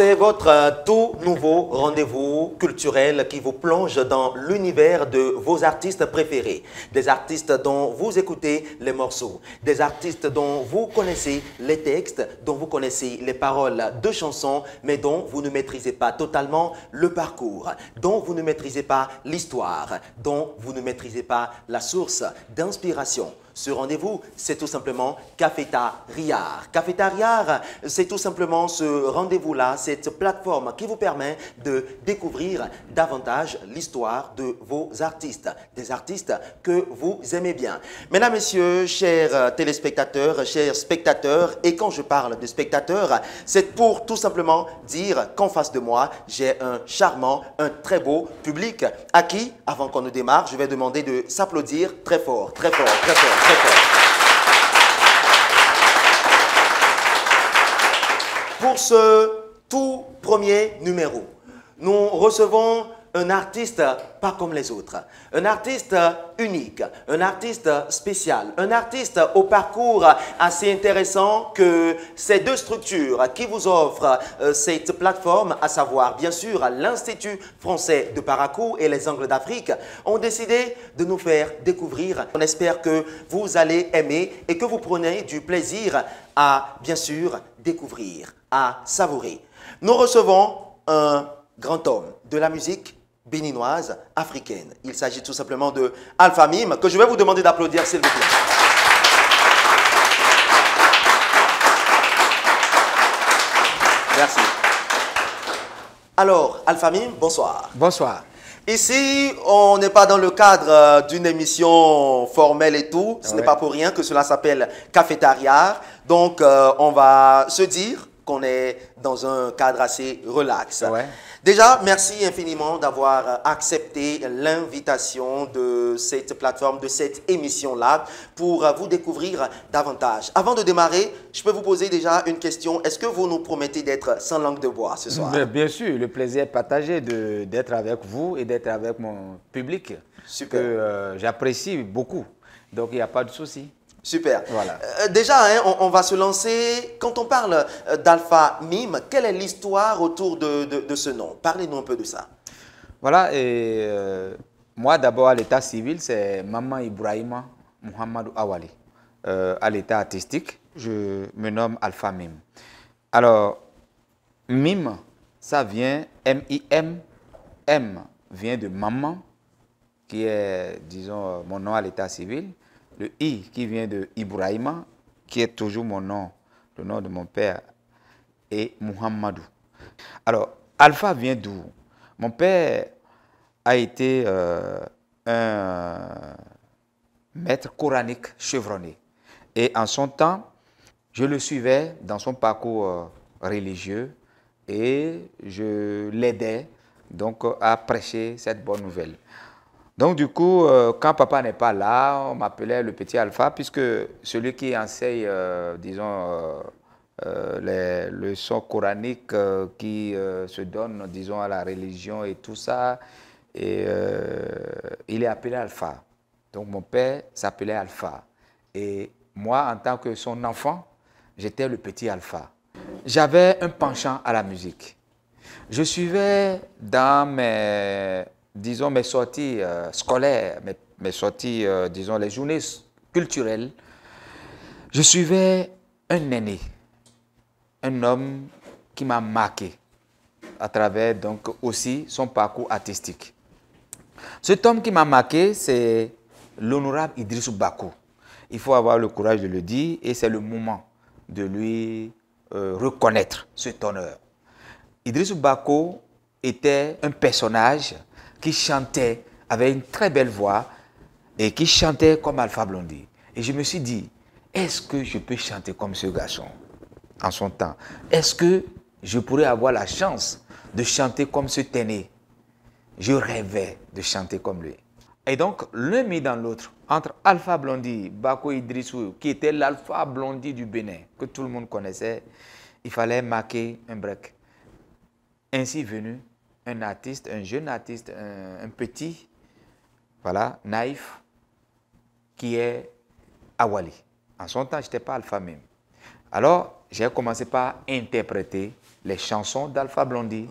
C'est votre tout nouveau rendez-vous culturel qui vous plonge dans l'univers de vos artistes préférés. Des artistes dont vous écoutez les morceaux, des artistes dont vous connaissez les textes, dont vous connaissez les paroles de chansons, mais dont vous ne maîtrisez pas totalement le parcours, dont vous ne maîtrisez pas l'histoire, dont vous ne maîtrisez pas la source d'inspiration. Ce rendez-vous, c'est tout simplement Cafeta Riar. Cafeta Riar, c'est tout simplement ce rendez-vous-là, cette plateforme qui vous permet de découvrir davantage l'histoire de vos artistes, des artistes que vous aimez bien. Mesdames, Messieurs, chers téléspectateurs, chers spectateurs, et quand je parle de spectateurs, c'est pour tout simplement dire qu'en face de moi, j'ai un charmant, un très beau public à qui, avant qu'on ne démarre, je vais demander de s'applaudir très fort, très fort, très fort. Très fort. Pour ce tout premier numéro, nous recevons un artiste pas comme les autres, un artiste unique, un artiste spécial, un artiste au parcours assez intéressant que ces deux structures qui vous offrent cette plateforme, à savoir bien sûr l'Institut français de Parakou et les Angles d'Afrique, ont décidé de nous faire découvrir. On espère que vous allez aimer et que vous prenez du plaisir à bien sûr découvrir, à savourer. Nous recevons un grand homme de la musique béninoise africaine. Il s'agit tout simplement de Alpha Mime, que je vais vous demander d'applaudir, s'il vous plaît. Merci. Alors, Alpha Mime, bonsoir. Bonsoir. Ici, on n'est pas dans le cadre d'une émission formelle et tout. Ce n'est pas pour rien que cela s'appelle Cafeta Riar. Donc, on va se dire qu'on est dans un cadre assez relax. Ouais. Déjà, merci infiniment d'avoir accepté l'invitation de cette plateforme, de cette émission-là, pour vous découvrir davantage. Avant de démarrer, je peux vous poser déjà une question. Est-ce que vous nous promettez d'être sans langue de bois ce soir? Bien sûr, le plaisir est partagé d'être avec vous et d'être avec mon public. Super. Que j'apprécie beaucoup. Donc, il n'y a pas de souci. Super. Voilà. Déjà, hein, on va se lancer. Quand on parle d'Alpha Mime, quelle est l'histoire autour de ce nom? Parlez-nous un peu de ça. Voilà. Et moi, d'abord, à l'état civil, c'est Maman Ibrahima Muhammadu Awali. À l'état artistique, je me nomme Alpha Mime. Alors, Mime, ça vient, M-I-M, M vient de maman, qui est, disons, mon nom à l'état civil. Le I qui vient de Ibrahima, qui est toujours mon nom, le nom de mon père, et Muhammadou. Alors, Alpha vient d'où? Mon père a été un maître coranique chevronné. Et en son temps, je le suivais dans son parcours religieux et je l'aidais donc à prêcher cette bonne nouvelle. Donc du coup, quand papa n'est pas là, on m'appelait le petit Alpha, puisque celui qui enseigne, disons, les leçons coraniques qui se donnent, disons, à la religion et tout ça, et, il est appelé Alpha. Donc mon père s'appelait Alpha. Et moi, en tant que son enfant, j'étais le petit Alpha. J'avais un penchant à la musique. Je suivais dans disons, mes sorties scolaires, mes sorties, disons, les journées culturelles, je suivais un aîné, un homme qui m'a marqué à travers donc aussi son parcours artistique. Cet homme qui m'a marqué, c'est l'honorable Idrissou Bakou. Il faut avoir le courage de le dire et c'est le moment de lui reconnaître cet honneur. Idrissou Bakou était un personnage qui chantait avec une très belle voix et qui chantait comme Alpha Blondy. Et je me suis dit, est-ce que je peux chanter comme ce garçon en son temps? Est-ce que je pourrais avoir la chance de chanter comme ce aîné? Je rêvais de chanter comme lui. Et donc, l'un mis dans l'autre, entre Alpha Blondy, Bakou Idrissou, qui était l'Alpha Blondy du Bénin, que tout le monde connaissait, il fallait marquer un break. Ainsi venu, un artiste, un jeune artiste, un petit, voilà, naïf, qui est Awali. En son temps, je n'étais pas Alpha Mime. Alors, j'ai commencé par interpréter les chansons d'Alpha Blondy,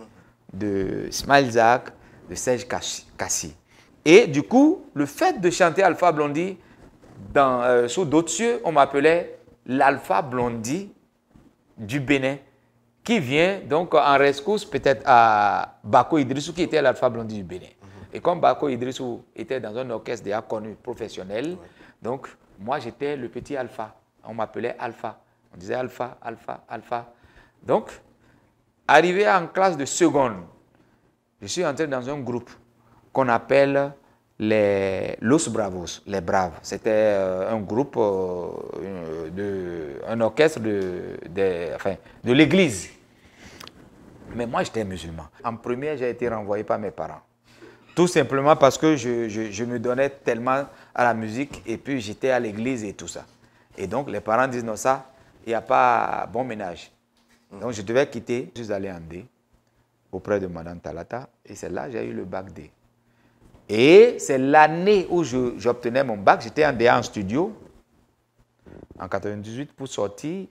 de Ismaël Zak, de Serge Kassi. Et du coup, le fait de chanter Alpha Blondy sous d'autres cieux, on m'appelait l'Alpha Blondy du Bénin, qui vient donc en rescousse peut-être à Bako Idrissou, qui était l'Alpha Blondy du Bénin. Et comme Bako Idrissou était dans un orchestre déjà connu, professionnel, donc moi j'étais le petit Alpha. On m'appelait Alpha. On disait Alpha, Alpha, Alpha. Donc, arrivé en classe de seconde, je suis entré dans un groupe qu'on appelle les Los Bravos, les Braves. C'était un groupe, un orchestre de l'église. Mais moi, j'étais musulman. En première, j'ai été renvoyé par mes parents. Tout simplement parce que je me donnais tellement à la musique et puis j'étais à l'église et tout ça. Et donc, les parents disent non, ça, il n'y a pas bon ménage. Donc, je devais quitter. Je suis allé en D auprès de Madame Talata et c'est là que j'ai eu le bac D. Et c'est l'année où j'obtenais mon bac. J'étais en DA en studio en 98 pour sortir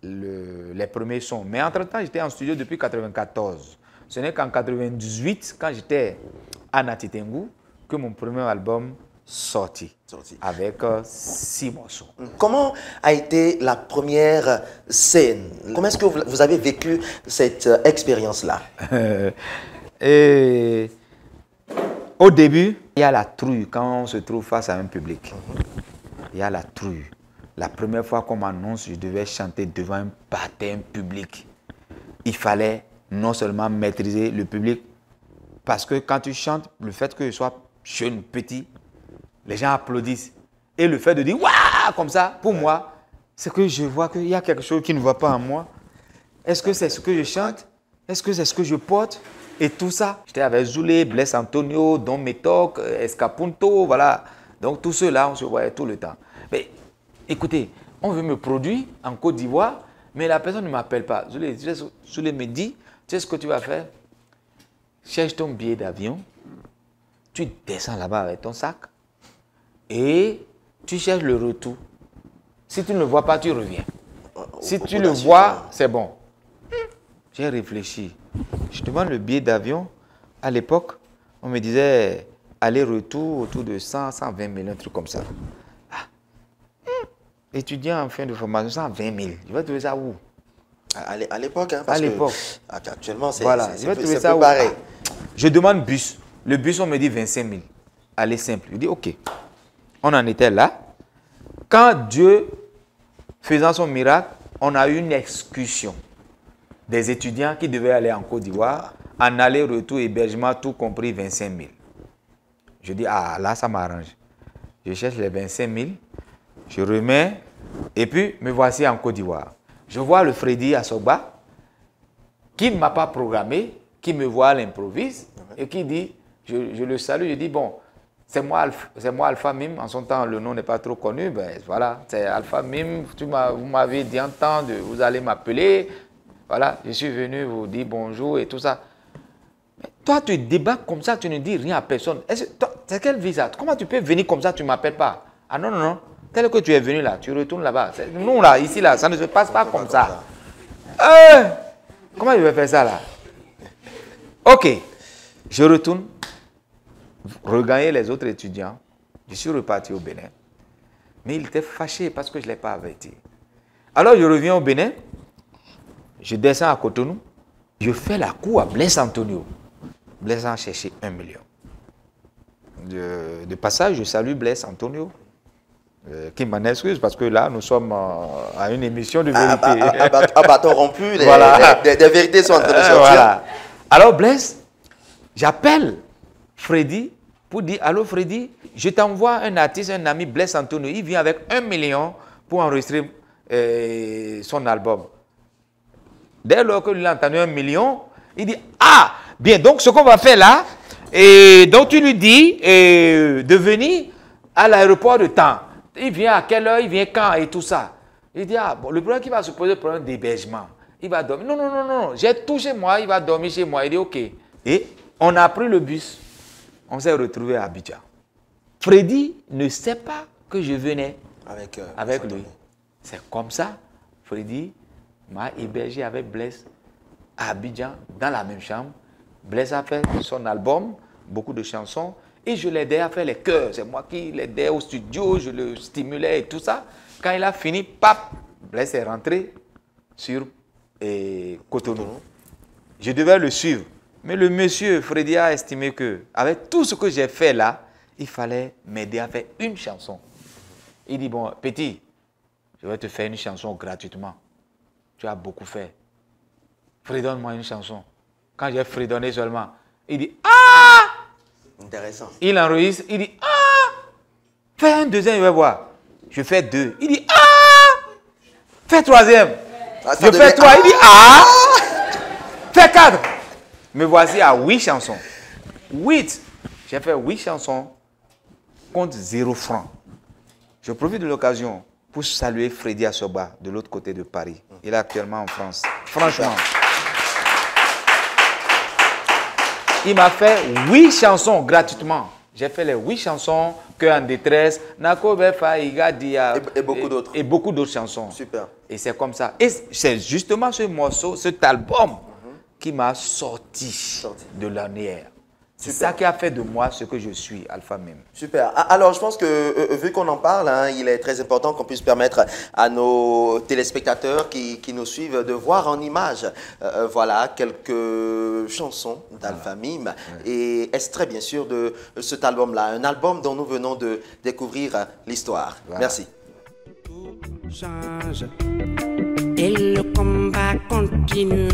les premiers sons. Mais entre-temps, j'étais en studio depuis 94. Ce n'est qu'en 98, quand j'étais à Natitengu, que mon premier album sorti. Avec 6 morceaux. Comment a été la première scène? Comment est-ce que vous avez vécu cette expérience-là? Au début, il y a la trouille quand on se trouve face à un public. Il y a la trouille. La première fois qu'on m'annonce, je devais chanter devant un baptême public. Il fallait non seulement maîtriser le public, parce que quand tu chantes, le fait que je sois jeune, petit, les gens applaudissent. Et le fait de dire « Waouh !» comme ça, pour moi, c'est que je vois qu'il y a quelque chose qui ne va pas en moi. Est-ce que c'est ce que je chante? Est-ce que c'est ce que je porte? Et tout ça. J'étais avec Zoulé, Blaise Antonio, Don Metok, Escapunto, voilà. Donc tous ceux-là, on se voyait tout le temps. Mais écoutez, on veut me produire en Côte d'Ivoire, mais la personne ne m'appelle pas. Zoulé me dit, tu sais ce que tu vas faire? Cherche ton billet d'avion, tu descends là-bas avec ton sac et tu cherches le retour. Si tu ne le vois pas, tu reviens. Si tu le vois, c'est bon. J'ai réfléchi. Je demande le billet d'avion. À l'époque, on me disait aller-retour autour de 100, 120 000, un truc comme ça. Ah. Étudiant en fin de formation, 120 000. Je vais trouver ça où? À l'époque, hein, à l'époque. Actuellement, c'est voilà. peu pareil. Je demande bus. Le bus, on me dit 25 000. Aller simple. Je dis OK. On en était là. Quand Dieu, faisant son miracle, on a eu une excursion des étudiants qui devaient aller en Côte d'Ivoire, en aller-retour, hébergement, tout compris 25 000. Je dis, ah là, ça m'arrange. Je cherche les 25 000, je remets, et puis me voici en Côte d'Ivoire. Je vois le Freddy Asogba, qui ne m'a pas programmé, qui me voit à l'improvise, et qui dit, je le salue, je dis, bon, c'est moi Alpha Mime, en son temps le nom n'est pas trop connu, ben voilà, c'est Alpha Mime, vous m'avez dit en temps, vous allez m'appeler. Voilà, je suis venu vous dire bonjour et tout ça. Mais toi, tu débarques comme ça, tu ne dis rien à personne. C'est quel visa? Comment tu peux venir comme ça, tu ne m'appelles pas? Ah non, non, non. Tel que tu es venu là, tu retournes là-bas. Nous, là, ici, là, ça ne se passe pas comme ça. Comment je vais faire ça là? Ok. Je retourne, regagner les autres étudiants. Je suis reparti au Bénin. Mais il était fâché parce que je ne l'ai pas averti. Alors, je reviens au Bénin. Je descends à Cotonou, je fais la cour à Blaise Antonio. Blaise a cherché 1 million. De passage, je salue Blaise Antonio, qui m'en excuse parce que là, nous sommes à une émission de vérité. À bâton rompu, voilà. des vérités sont en train de sortir. Voilà. Alors Blaise, j'appelle Freddy pour dire, allô Freddy, je t'envoie un artiste, un ami, Blaise Antonio, il vient avec 1 million pour enregistrer son album. Dès lors que lui a entendu 1 million, il dit, ah, bien, donc ce qu'on va faire là, et donc tu lui dis de venir à l'aéroport de temps. Il vient à quelle heure, il vient quand et tout ça. Il dit, ah, bon, le problème qui va se poser, le problème d'hébergement. Il va dormir. Non, non, non, non, j'ai tout chez moi, il va dormir chez moi. Il dit, ok. Et on a pris le bus, on s'est retrouvé à Abidjan. Freddy ne sait pas que je venais avec lui. C'est comme ça, Freddy m'a hébergé avec Blaise à Abidjan, dans la même chambre. Blaise a fait son album, beaucoup de chansons, et je l'aidais à faire les chœurs. C'est moi qui l'aidais au studio, je le stimulais et tout ça. Quand il a fini, pap, Blaise est rentré sur Cotonou. Je devais le suivre. Mais le monsieur Freddy a estimé que, avec tout ce que j'ai fait là, il fallait m'aider à faire une chanson. Il dit, bon, petit, je vais te faire une chanson gratuitement. Tu as beaucoup fait. Fredonne-moi une chanson. Quand j'ai fredonné seulement, il dit, ah! Intéressant. Il enregistre, il dit, ah! Fais un deuxième, je vais voir. Je fais 2. Il dit, ah! Fais troisième. Ah, je fais 3. Il dit, ah! Fais 4. Me voici à 8 chansons. 8. J'ai fait 8 chansons contre 0 francs. Je profite de l'occasion pour saluer Freddy Assoba de l'autre côté de Paris. Il est actuellement en France. Franchement. Il m'a fait 8 chansons gratuitement. J'ai fait les 8 chansons, Cœur en détresse, Nako Befa, Igadia. Et beaucoup d'autres. Et beaucoup d'autres chansons. Super. Et c'est comme ça. Et c'est justement ce morceau, cet album, qui m'a sorti de l'ornière. C'est ça qui a fait de moi ce que je suis, Alpha Mime. Super. Alors, je pense que, vu qu'on en parle, hein, il est très important qu'on puisse permettre à nos téléspectateurs qui nous suivent de voir en images, voilà, quelques chansons d'Alpha Mime et extraits, bien sûr, de cet album-là. Un album dont nous venons de découvrir l'histoire. Voilà. Merci. Tout change et le combat continue.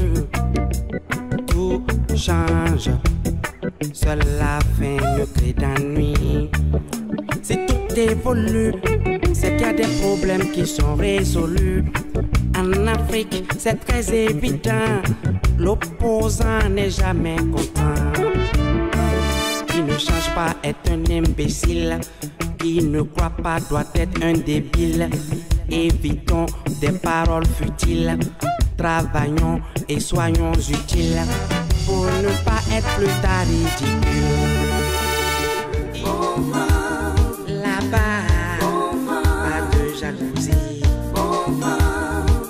Tout change. Seule la fin ne crée d'ennui. Si tout évolue, c'est qu'il y a des problèmes qui sont résolus. En Afrique, c'est très évident. L'opposant n'est jamais content. Qui ne change pas est un imbécile. Qui ne croit pas doit être un débile. Évitons des paroles futiles. Travaillons et soyons utiles. Pour ne pas être plus tard ridicule. Là-bas, pas de jalousie.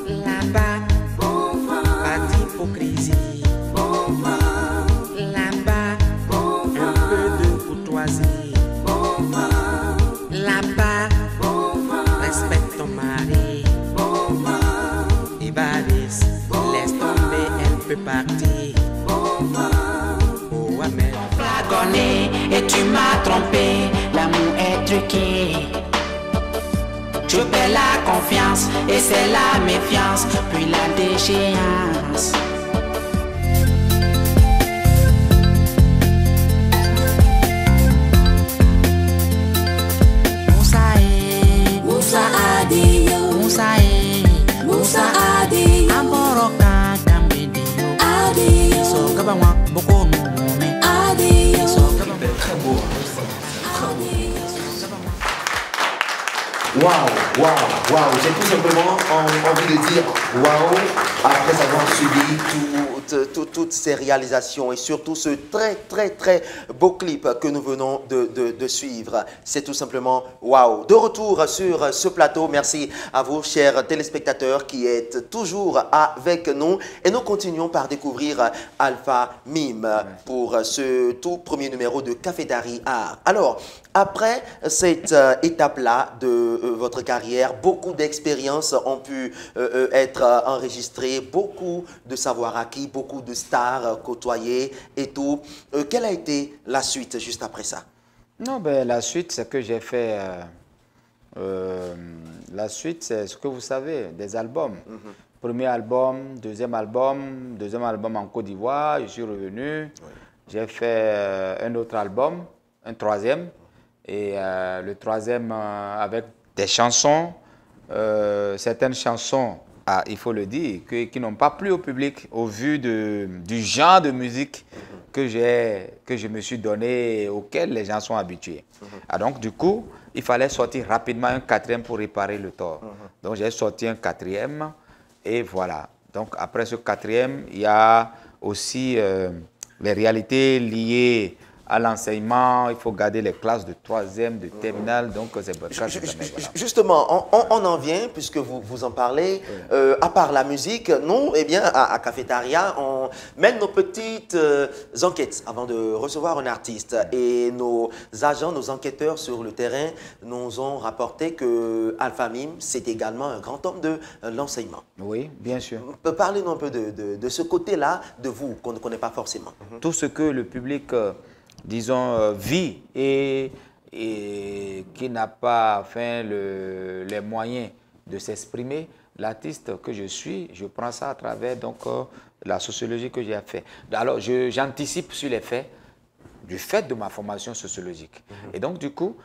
Là-bas, pas d'hypocrisie. Là-bas, un peu de courtoisie. Là-bas, respecte ton mari. Ibaris, laisse tomber, elle peut partir. Et tu m'as trompé, l'amour est truqué. Tu perds la confiance et c'est la méfiance, puis la déchéance. Moussa Adio, Moussa Adio, Amboroka Kambidio, Adio, so Gabawa, Boko Moume, Adio. Très beau. Waouh, waouh, waouh. J'ai tout simplement envie de dire waouh après avoir suivi toutes ces réalisations et surtout ce très beau clip que nous venons de suivre. C'est tout simplement waouh. De retour sur ce plateau, merci à vous chers téléspectateurs qui êtes toujours avec nous et nous continuons par découvrir Alpha Mime pour ce tout premier numéro de Cafétéria Art. Alors, après cette étape-là de votre carrière, beaucoup d'expériences ont pu être enregistrées, beaucoup de savoir acquis, beaucoup de stars côtoyées et tout. Quelle a été la suite juste après ça? Non, ben, la suite, c'est que j'ai fait... la suite, c'est ce que vous savez, des albums. Premier album, deuxième album en Côte d'Ivoire, je suis revenu. J'ai fait un autre album, un troisième. Et le troisième avec des chansons, certaines chansons, il faut le dire, qui n'ont pas plu au public au vu du genre de musique que je me suis donné, auquel les gens sont habitués. Donc du coup, il fallait sortir rapidement un quatrième pour réparer le tort. Donc j'ai sorti un quatrième et voilà. Donc après ce quatrième, il y a aussi les réalités liées à l'enseignement, il faut garder les classes de 3e, de terminale, donc c'est Justement, on en vient, puisque vous en parlez, à part la musique, nous, eh bien, à Cafétéria, on mène nos petites enquêtes avant de recevoir un artiste. Et nos agents, nos enquêteurs sur le terrain nous ont rapporté que Alpha Mime, c'est également un grand homme de l'enseignement. Oui, bien sûr. Parlez-nous un peu de ce côté-là de vous, qu'on ne connaît pas forcément. Tout ce que le public, disons, vit et qui n'a pas les moyens de s'exprimer, l'artiste que je suis, je prends ça à travers donc, la sociologie que j'ai fait. Alors, j'anticipe sur les faits du fait de ma formation sociologique. Et donc, du coup,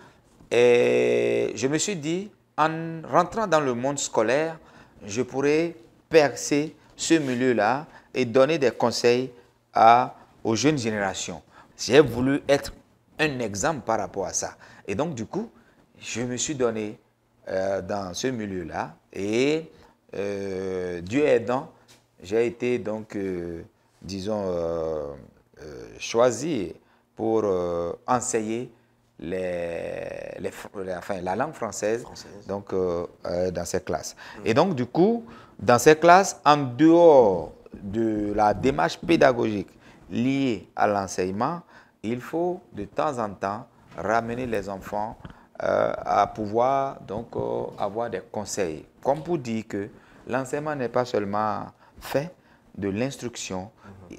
je me suis dit, en rentrant dans le monde scolaire, je pourrais percer ce milieu-là et donner des conseils aux jeunes générations. J'ai voulu être un exemple par rapport à ça. Et donc, du coup, je me suis donné dans ce milieu-là et Dieu aidant, j'ai été donc, disons, choisi pour enseigner la langue française. Donc, dans ces classes. Et donc, du coup, dans ces classes, en dehors de la démarche pédagogique liée à l'enseignement, il faut de temps en temps ramener les enfants à pouvoir donc, avoir des conseils. Comme pour dire que l'enseignement n'est pas seulement fait de l'instruction,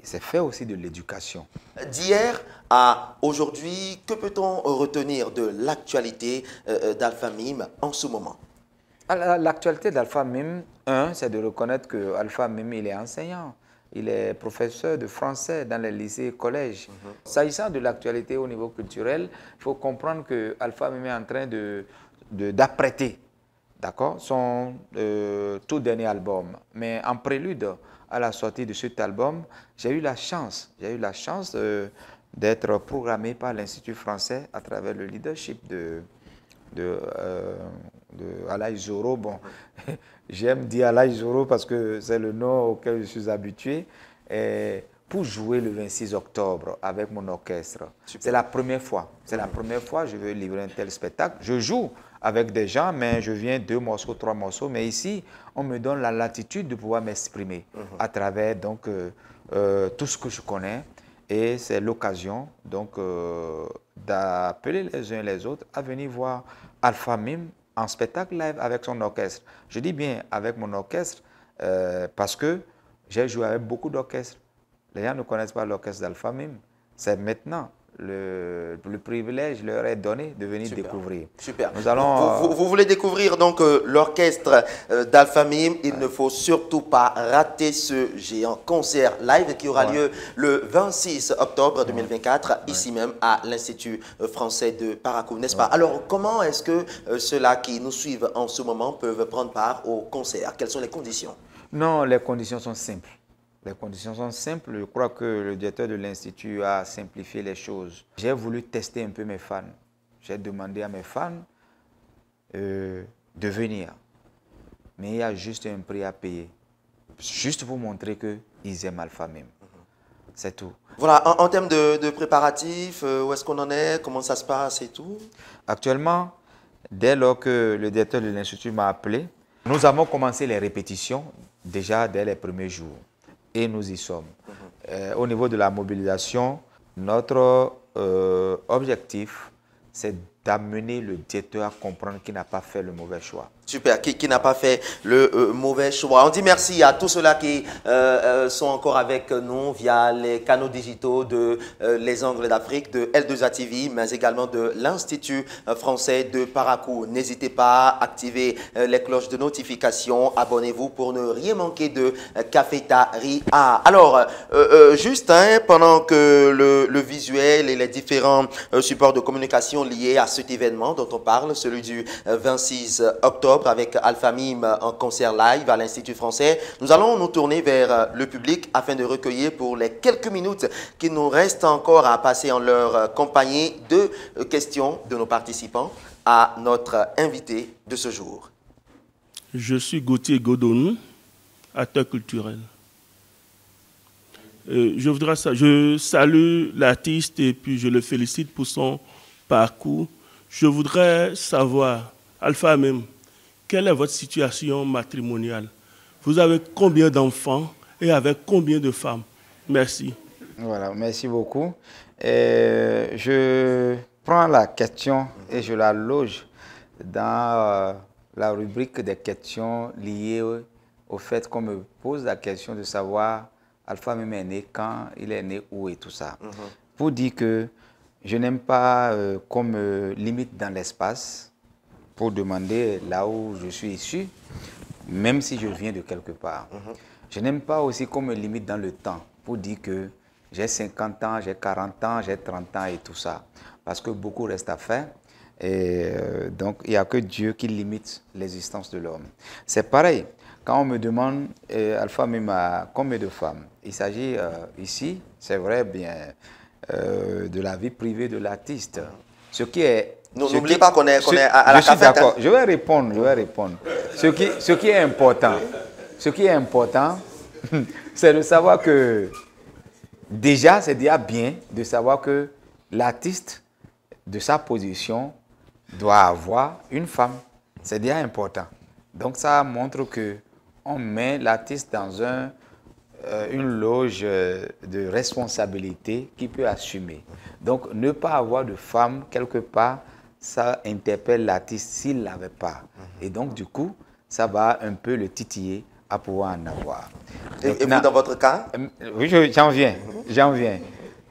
c'est fait aussi de l'éducation. D'hier à aujourd'hui, que peut-on retenir de l'actualité d'Alpha Mime en ce moment? L'actualité d'Alpha Mime, c'est de reconnaître que Alpha Mime, il est enseignant. Il est professeur de français dans les lycées et collèges. S'agissant de l'actualité au niveau culturel, il faut comprendre que Alpha Mime est en train d'apprêter son tout dernier album. Mais en prélude à la sortie de cet album, j'ai eu la chance d'être programmé par l'Institut français à travers le leadership de Alaï Zoro. Bon, j'aime dire Alaï Zoro parce que c'est le nom auquel je suis habitué. Et pour jouer le 26 octobre avec mon orchestre. C'est la première fois. C'est la première fois que je veux livrer un tel spectacle. Je joue avec des gens, mais je viens 2 morceaux, 3 morceaux. Mais ici, on me donne la latitude de pouvoir m'exprimer à travers donc, tout ce que je connais. Et c'est l'occasion donc d'appeler les uns les autres à venir voir Alpha Mime en spectacle live avec son orchestre. Je dis bien avec mon orchestre parce que j'ai joué avec beaucoup d'orchestres. Les gens ne connaissent pas l'orchestre d'Alpha Mime. C'est maintenant. Le privilège leur est donné de venir découvrir. Super. Nous allons, vous voulez découvrir donc l'orchestre d'Alpha Mime. Il ne faut surtout pas rater ce géant concert live qui aura lieu le 26 octobre 2024, ici même à l'Institut français de Parakou, n'est-ce pas? Alors, comment est-ce que ceux-là qui nous suivent en ce moment peuvent prendre part au concert? Quelles sont les conditions? Non, les conditions sont simples. Les conditions sont simples. Je crois que le directeur de l'Institut a simplifié les choses. J'ai voulu tester un peu mes fans. J'ai demandé à mes fans de venir. Mais il y a juste un prix à payer. Juste pour montrer qu'ils aiment Alpha Mime. C'est tout. Voilà, en termes de préparatifs, où est-ce qu'on en est? Comment ça se passe et tout? Actuellement, dès lors que le directeur de l'Institut m'a appelé, nous avons commencé les répétitions déjà dès les premiers jours. Et nous y sommes. Au niveau de la mobilisation, notre objectif, c'est d'amener le directeur à comprendre qu'il n'a pas fait le mauvais choix. Super, qui n'a pas fait le mauvais choix. On dit merci à tous ceux-là qui sont encore avec nous via les canaux digitaux de Les Angles d'Afrique, de L2A TV, mais également de l'Institut français de Parakou. N'hésitez pas à activer les cloches de notification. Abonnez-vous pour ne rien manquer de Cafétéria. Alors, juste pendant que le visuel et les différents supports de communication liés à cet événement dont on parle, celui du 26 octobre, avec Alpha Mime en concert live à l'Institut français. Nous allons nous tourner vers le public afin de recueillir pour les quelques minutes qui nous restent encore à passer en leur compagnie 2 questions de nos participants à notre invité de ce jour. Je suis Gauthier Godonou, acteur culturel. Je salue l'artiste et puis je le félicite pour son parcours. Je voudrais savoir, Alpha même, quelle est votre situation matrimoniale? Vous avez combien d'enfants et avec combien de femmes? Merci. Voilà, merci beaucoup. Je prends la question et je la loge dans la rubrique des questions liées au fait qu'on me pose la question de savoir Alpha même est né quand, il est né où et tout ça. Pour dire que je n'aime pas qu'on me limite dans l'espace pour demander là où je suis issu, même si je viens de quelque part. Je n'aime pas aussi qu'on me limite dans le temps pour dire que j'ai 50 ans, j'ai 40 ans, j'ai 30 ans et tout ça. Parce que beaucoup reste à faire. Et donc, il n'y a que Dieu qui limite l'existence de l'homme. C'est pareil. Quand on me demande, Alpha même a combien de femmes? Il s'agit ici, c'est vrai, bien, de la vie privée de l'artiste. Ce qui est... N'oubliez pas qu'on est à la Je suis d'accord. hein. Je vais répondre. Ce qui est important, c'est de savoir que... Déjà, c'est déjà bien de savoir que l'artiste, de sa position, doit avoir une femme. C'est déjà important. Donc, ça montre qu'on met l'artiste dans une loge de responsabilité qu'il peut assumer. Donc, ne pas avoir de femme quelque part, ça interpelle l'artiste s'il ne l'avait pas. Et donc, du coup, ça va un peu le titiller à pouvoir en avoir. Et vous, dans votre cas? Oui, j'en viens.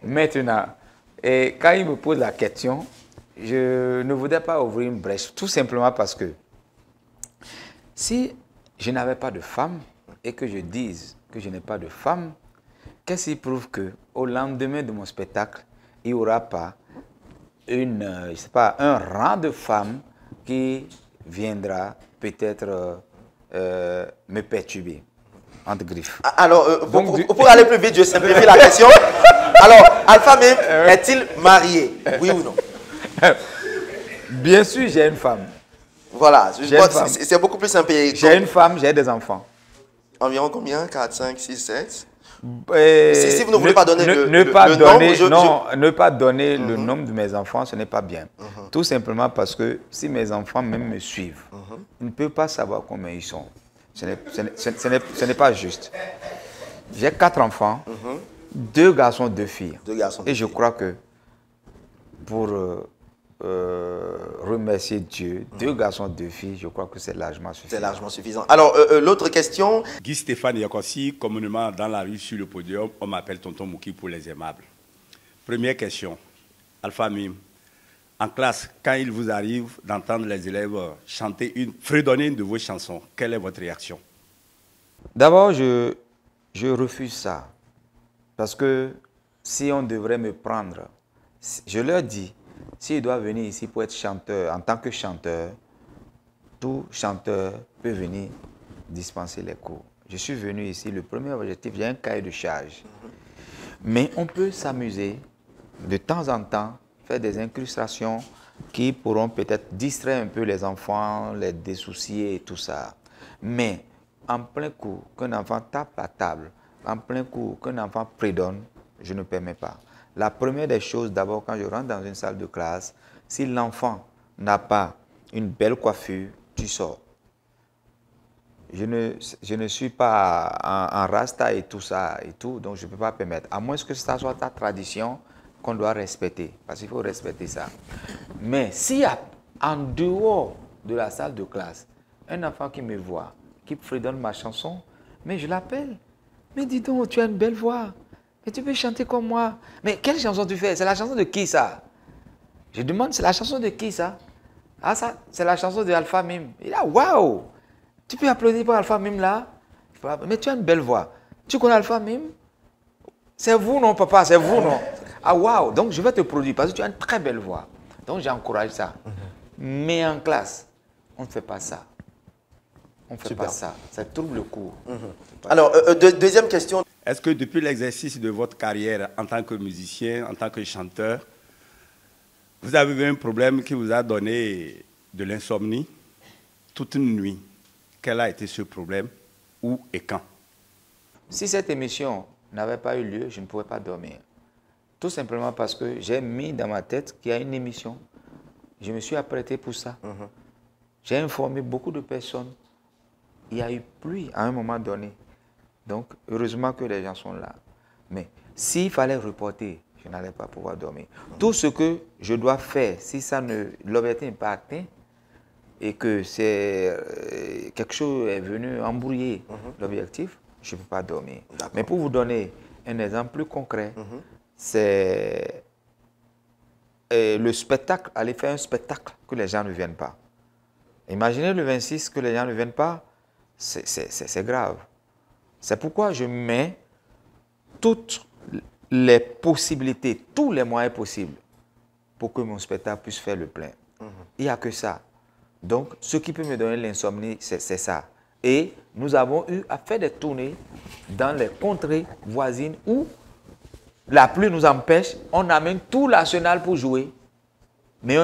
Maintenant, et quand il me pose la question, je ne voudrais pas ouvrir une brèche, tout simplement parce que si je n'avais pas de femme et que je dise que je n'ai pas de femme, qu'est-ce qui prouve qu'au lendemain de mon spectacle, il n'y aura pas un rang de femmes qui viendra peut-être me perturber, entre griffes. Alors, pour aller plus vite, je simplifie la question. Alors, Alpha même, est-il marié? Oui ou non? Bien sûr, j'ai une femme. Voilà, c'est beaucoup plus simple. J'ai une femme, j'ai des enfants. Environ combien? 4, 5, 6, 7? Si vous ne voulez pas donner ne pas donner le nombre de mes enfants, ce n'est pas bien. Tout simplement parce que si mes enfants même me suivent, ils ne peuvent pas savoir combien ils sont. Ce n'est pas juste. J'ai 4 enfants, 2 garçons, 2 filles. Et je crois que pour remercier Dieu, 2 garçons, 2 filles, je crois que c'est largement suffisant. C'est largement suffisant. Alors, l'autre question. Guy Stéphane Yakossi, communément dans la rue sur le podium, on m'appelle Tonton Mouki pour les aimables. Première question, Alpha Mime. En classe, quand il vous arrive d'entendre les élèves chanter fredonner une de vos chansons, quelle est votre réaction? D'abord, je refuse ça. Parce que si on devrait me prendre, je leur dis, s'il doit venir ici pour être chanteur, en tant que chanteur, tout chanteur peut venir dispenser les cours. Je suis venu ici, le premier objectif, j'ai un cahier de charge. Mais on peut s'amuser de temps en temps, faire des incrustations qui pourront peut-être distraire un peu les enfants, les dessoucier et tout ça. Mais en plein cours, qu'un enfant tape la table, en plein cours, qu'un enfant prédonne, je ne permets pas. La première des choses, d'abord, quand je rentre dans une salle de classe, si l'enfant n'a pas une belle coiffure, tu sors. Je ne suis pas en rasta et tout ça, donc je ne peux pas permettre. À moins que ça soit ta tradition qu'on doit respecter, parce qu'il faut respecter ça. Mais s'il y a, en dehors de la salle de classe, un enfant qui me voit, qui fredonne ma chanson, mais je l'appelle. Mais dis donc, tu as une belle voix. Mais tu peux chanter comme moi. Mais quelle chanson tu fais? C'est la chanson de qui ça? Je demande, c'est la chanson de qui ça? Ah ça, c'est la chanson de Alpha Mime. Il a waouh! Tu peux applaudir pour Alpha Mime là? Mais tu as une belle voix. Tu connais Alpha Mime? C'est vous non papa, c'est vous non? Ah waouh! Donc je vais te produire parce que tu as une très belle voix. Donc j'encourage ça. Mais en classe, on ne fait pas ça. On ne fait pas ça. Ça trouble le cours. Alors, deuxième question. Est-ce que depuis l'exercice de votre carrière en tant que musicien, en tant que chanteur, vous avez eu un problème qui vous a donné de l'insomnie toute une nuit? Quel a été ce problème? Où et quand? Si cette émission n'avait pas eu lieu, je ne pouvais pas dormir. Tout simplement parce que j'ai mis dans ma tête qu'il y a une émission. Je me suis apprêté pour ça. J'ai informé beaucoup de personnes. Il y a eu pluie à un moment donné. Donc, heureusement que les gens sont là. Mais s'il fallait reporter, je n'allais pas pouvoir dormir. Tout ce que je dois faire, si l'objectif n'est pas atteint, et que c'est quelque chose est venu embrouiller l'objectif, je ne peux pas dormir. Mais pour vous donner un exemple plus concret, c'est le spectacle, aller faire un spectacle que les gens ne viennent pas. Imaginez le 26 que les gens ne viennent pas, c'est grave. C'est pourquoi je mets toutes les possibilités, tous les moyens possibles pour que mon spectacle puisse faire le plein. Il n'y a que ça. Donc, ce qui peut me donner l'insomnie, c'est ça. Et nous avons eu à faire des tournées dans les contrées voisines où la pluie nous empêche. On amène tout l'arsenal pour jouer. Mais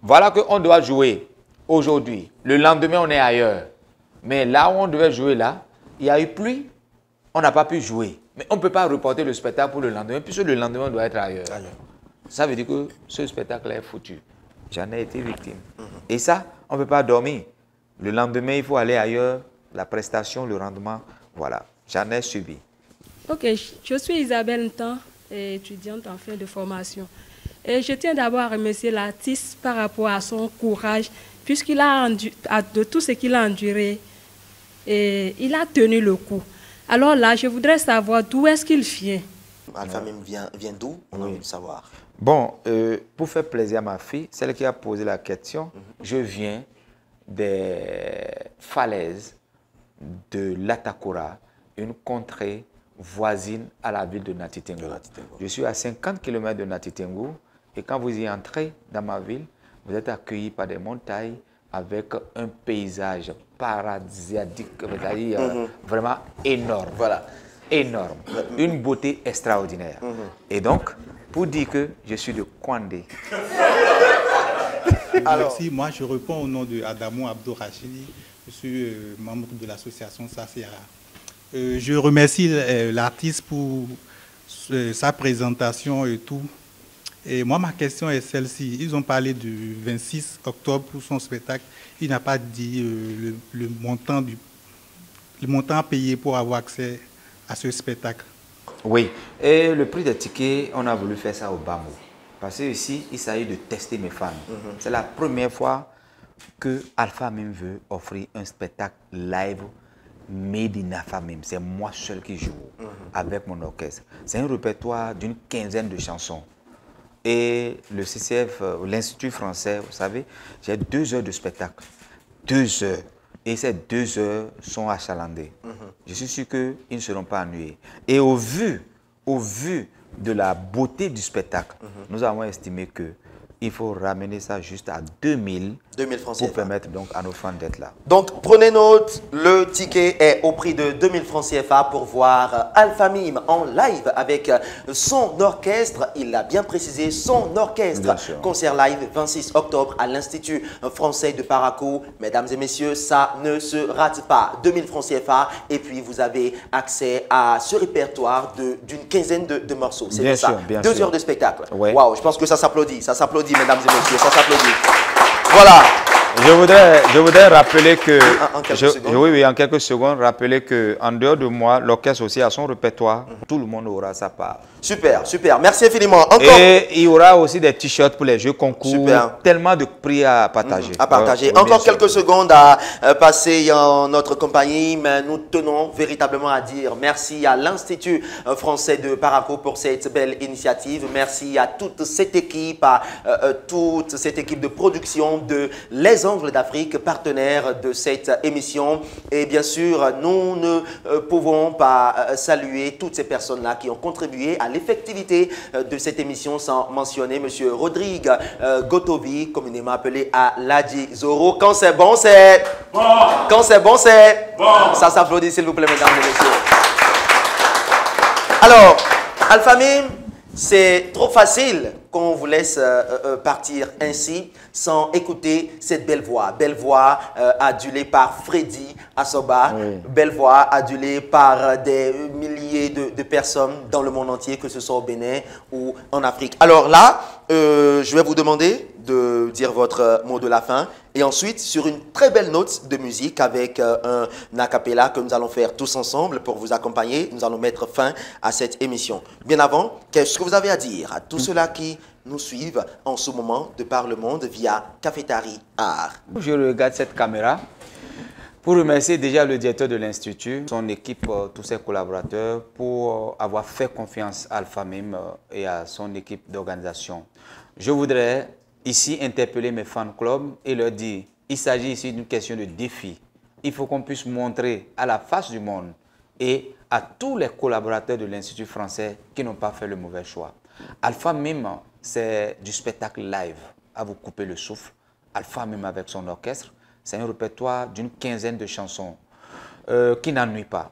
voilà qu'on doit jouer aujourd'hui. Le lendemain, on est ailleurs. Mais là où on devait jouer, là, il y a eu pluie. On n'a pas pu jouer. Mais on ne peut pas reporter le spectacle pour le lendemain, puisque le lendemain, on doit être ailleurs. Ça veut dire que ce spectacle est foutu. J'en ai été victime. Et ça, on ne peut pas dormir. Le lendemain, il faut aller ailleurs. La prestation, le rendement, voilà. J'en ai subi. Ok, je suis Isabelle Ntan, étudiante en fin de formation. Et je tiens d'abord à remercier l'artiste par rapport à son courage, puisqu'il a de tout ce qu'il a enduré, et il a tenu le coup. Alors là, je voudrais savoir d'où est-ce qu'il vient. Alpha Mim vient d'où? On a envie de savoir. Bon, pour faire plaisir à ma fille, celle qui a posé la question, je viens des falaises de l'Atakura, une contrée voisine à la ville de Natitengo. Je suis à 50 km de Natitengo et quand vous y entrez dans ma ville, vous êtes accueillis par des montagnes avec un paysage paradisiaque, c'est-à-dire vraiment énorme. Voilà. Énorme. Une beauté extraordinaire. Et donc, pour dire que je suis de Kwandé. Merci. Moi, je réponds au nom de Adamo Abdo Rachidi. Je suis membre de l'association Safiara. Je remercie l'artiste pour sa présentation et tout. Et moi, ma question est celle-ci. Ils ont parlé du 26 octobre pour son spectacle. Il n'a pas dit le montant à payer pour avoir accès à ce spectacle. Oui. Et le prix des tickets, on a voulu faire ça au Bamou. Parce que ici, il s'agit de tester mes fans. C'est la première fois que Alpha Mim veut offrir un spectacle live made in Alpha Mim. C'est moi seul qui joue avec mon orchestre. C'est un répertoire d'une quinzaine de chansons. Et le CCF, l'Institut français, vous savez, j'ai 2 heures de spectacle. 2 heures. Et ces 2 heures sont achalandées. Je suis sûr qu'ils ne seront pas ennuyés. Et au vu de la beauté du spectacle, nous avons estimé qu'il faut ramener ça juste à 2000 francs pour permettre donc à nos fans d'être là. Donc, prenez note, le ticket est au prix de 2000 francs CFA pour voir Alpha Mim en live avec son orchestre. Il l'a bien précisé, son orchestre. Concert live 26 octobre à l'Institut français de Parakou. Mesdames et messieurs, ça ne se rate pas. 2000 francs CFA et puis vous avez accès à ce répertoire d'une quinzaine de morceaux. C'est bien ça. 2 heures de spectacle. Waouh, je pense que ça s'applaudit, mesdames et messieurs, ça s'applaudit. Voilà. Je voudrais rappeler que, en quelques secondes, rappeler qu'en dehors de moi, l'orchestre aussi a son répertoire. Tout le monde aura sa part. Super, super. Merci infiniment. Encore. Et il y aura aussi des t-shirts pour les jeux concours. Super. Tellement de prix à partager. Encore quelques secondes à passer en notre compagnie, mais nous tenons véritablement à dire merci à l'Institut français de Parakou pour cette belle initiative. Merci à toute cette équipe, de production de Les Angles d'Afrique, partenaire de cette émission. Et bien sûr, nous ne pouvons pas saluer toutes ces personnes-là qui ont contribué à l'effectivité de cette émission sans mentionner M. Rodrigue Gotovi, communément appelé Aladji Zoro. Quand c'est bon, c'est bon. Quand c'est bon, c'est bon. Ça s'applaudit, s'il vous plaît, mesdames et messieurs. Alors, Alpha Mim, C'est trop facile qu'on vous laisse partir ainsi sans écouter cette belle voix adulée par Freddy Asoba, belle voix adulée par des milliers de personnes dans le monde entier, que ce soit au Bénin ou en Afrique. Alors là, je vais vous demander de dire votre mot de la fin et ensuite sur une très belle note de musique avec un acapella que nous allons faire tous ensemble pour vous accompagner, nous allons mettre fin à cette émission. Bien avant, qu'est-ce que vous avez à dire à tous ceux-là qui nous suivent en ce moment de par le monde via Cafétéria Art? Je regarde cette caméra pour remercier déjà le directeur de l'Institut, son équipe, tous ses collaborateurs, pour avoir fait confiance à Alpha Mime et à son équipe d'organisation. Je voudrais ici interpeller mes fan clubs et leur dire il s'agit ici d'une question de défi. Il faut qu'on puisse montrer à la face du monde et à tous les collaborateurs de l'Institut français qui n'ont pas fait le mauvais choix. Alpha Mime, c'est du spectacle live, à vous couper le souffle. Alpha Mime avec son orchestre, c'est un répertoire d'une quinzaine de chansons qui n'ennuie pas.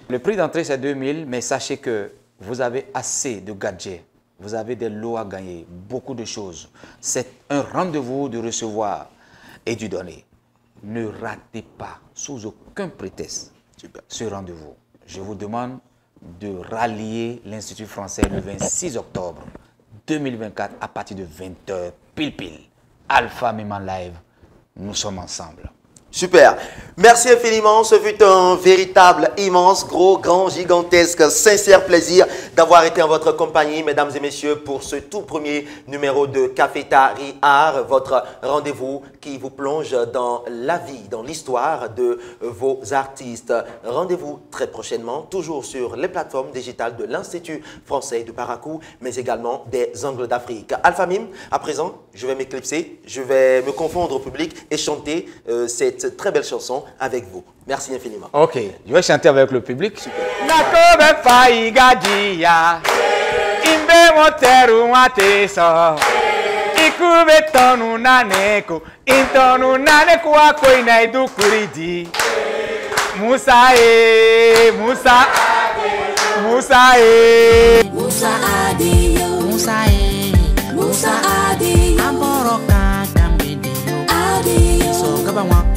Le prix d'entrée, c'est 2000, mais sachez que vous avez assez de gadgets. Vous avez des lots à gagner, beaucoup de choses. C'est un rendez-vous de recevoir et du donner. Ne ratez pas, sous aucun prétexte, ce rendez-vous. Je vous demande de rallier l'Institut français le 26 octobre 2024 à partir de 20h pile. Alpha Mime en live, nous sommes ensemble. Super. Merci infiniment. Ce fut un véritable, immense, gros, grand, gigantesque, sincère plaisir d'avoir été en votre compagnie, mesdames et messieurs, pour ce tout premier numéro de Cafétéria Art, votre rendez-vous qui vous plonge dans la vie, dans l'histoire de vos artistes. Rendez-vous très prochainement, toujours sur les plateformes digitales de l'Institut français de Parakou, mais également des Angles d'Afrique. Alpha Mime, à présent, je vais m'éclipser, je vais me confondre au public et chanter cette très belle chanson avec vous. Merci infiniment. Ok, je vais chanter avec le public. Super.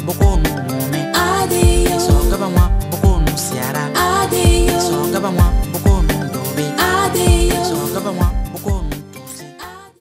Boko